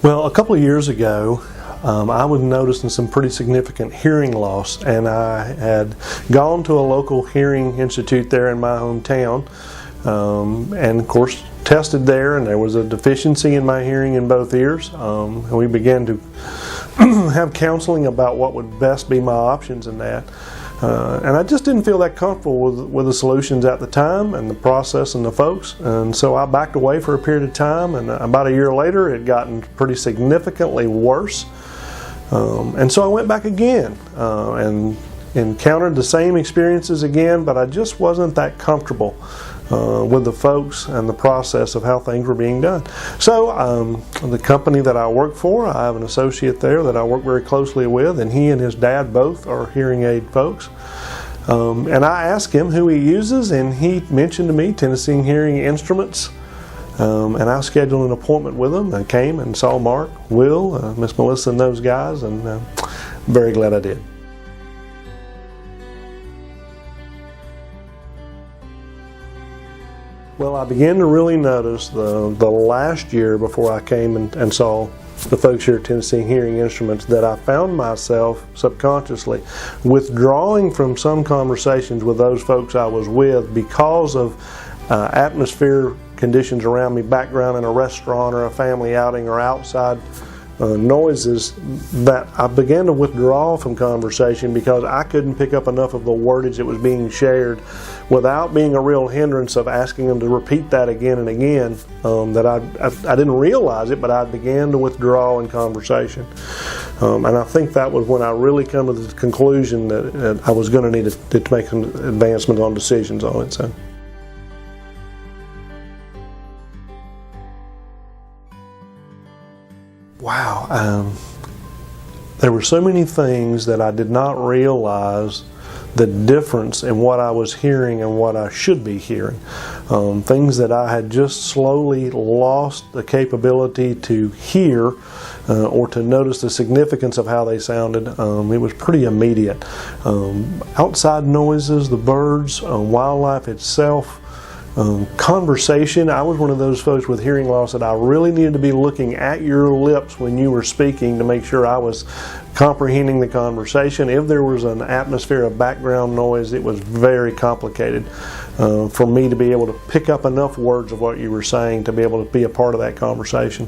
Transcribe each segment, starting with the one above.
Well, a couple of years ago, I was noticing some pretty significant hearing loss, and I had gone to a local hearing institute there in my hometown, and of course tested there, and there was a deficiency in my hearing in both ears. And we began to have counseling about what would best be my options in that. And I just didn't feel that comfortable with the solutions at the time and the process and the folks, and so I backed away for a period of time, and about a year later it had gotten pretty significantly worse, and so I went back again and encountered the same experiences again, but I just wasn't that comfortable with the folks and the process of how things were being done. So the company that I work for, I have an associate there that I work very closely with, and he and his dad both are hearing aid folks. And I asked him who he uses, and he mentioned to me Tennessee Hearing Instruments. And I scheduled an appointment with him. I came and saw Mark, Will, Miss Melissa and those guys, and very glad I did. Well, I began to really notice the last year before I came and saw the folks here at Tennessee Hearing Instruments that I found myself subconsciously withdrawing from some conversations with those folks I was with because of atmosphere conditions around me, background in a restaurant or a family outing or outside noises, that I began to withdraw from conversation because I couldn't pick up enough of the wordage that was being shared without being a real hindrance of asking them to repeat that again and again, that I didn't realize it, but I began to withdraw in conversation. And I think that was when I really come to the conclusion that I was going to need to make some advancement on decisions on it. So. Wow, there were so many things that I did not realize the difference in what I was hearing and what I should be hearing. Things that I had just slowly lost the capability to hear or to notice the significance of how they sounded. It was pretty immediate. Outside noises, the birds, wildlife itself, conversation. I was one of those folks with hearing loss that I really needed to be looking at your lips when you were speaking to make sure I was comprehending the conversation. If there was an atmosphere of background noise, it was very complicated for me to be able to pick up enough words of what you were saying to be able to be a part of that conversation.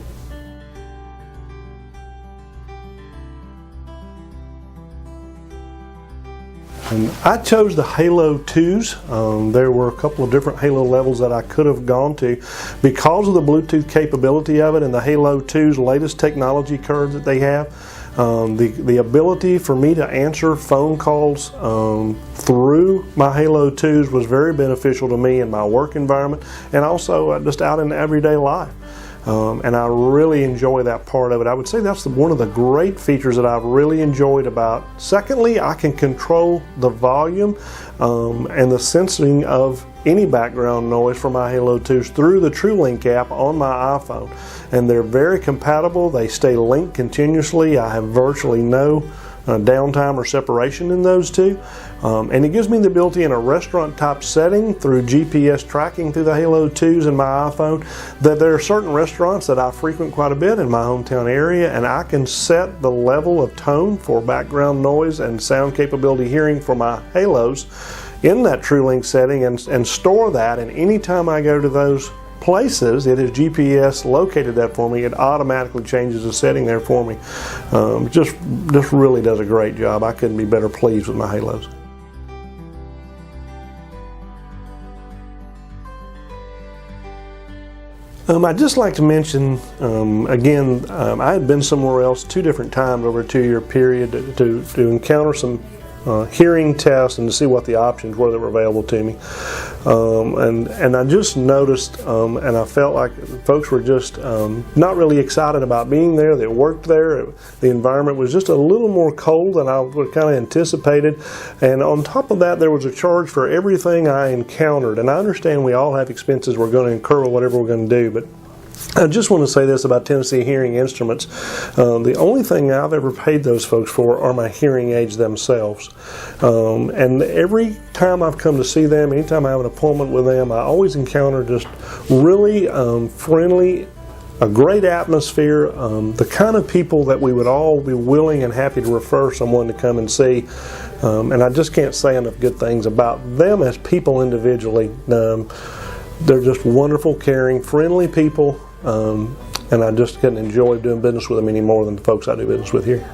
And I chose the Halo 2s. There were a couple of different Halo levels that I could have gone to because of the Bluetooth capability of it and the Halo 2's latest technology curve that they have. The ability for me to answer phone calls through my Halo 2s was very beneficial to me in my work environment and also just out in everyday life. And I really enjoy that part of it. I would say that's one of the great features that I've really enjoyed about. Secondly, I can control the volume and the sensing of any background noise from my Halo 2s through the TrueLink app on my iPhone. And they're very compatible. They stay linked continuously. I have virtually no downtime or separation in those two. And it gives me the ability in a restaurant type setting through GPS tracking through the Halo 2s and my iPhone that there are certain restaurants that I frequent quite a bit in my hometown area, and I can set the level of tone for background noise and sound capability hearing for my Halos in that TrueLink setting and store that, and anytime I go to those places, it has GPS located that for me. It automatically changes the setting there for me. Just really does a great job. I couldn't be better pleased with my Halos. I'd just like to mention, again, I had been somewhere else 2 different times over a 2-year period to encounter some hearing tests and to see what the options were that were available to me. And I just noticed and I felt like folks were just not really excited about being there. They worked there. The environment was just a little more cold than I would kind of anticipated. And on top of that, there was a charge for everything I encountered. And I understand we all have expenses we're going to incur with whatever we're going to do, but I just want to say this about Tennessee Hearing Instruments. The only thing I've ever paid those folks for are my hearing aids themselves. And every time I've come to see them, anytime I have an appointment with them, I always encounter just really friendly a great atmosphere, the kind of people that we would all be willing and happy to refer someone to come and see. And I just can't say enough good things about them as people individually. They're just wonderful, caring, friendly people, and I just couldn't enjoy doing business with them any more than the folks I do business with here.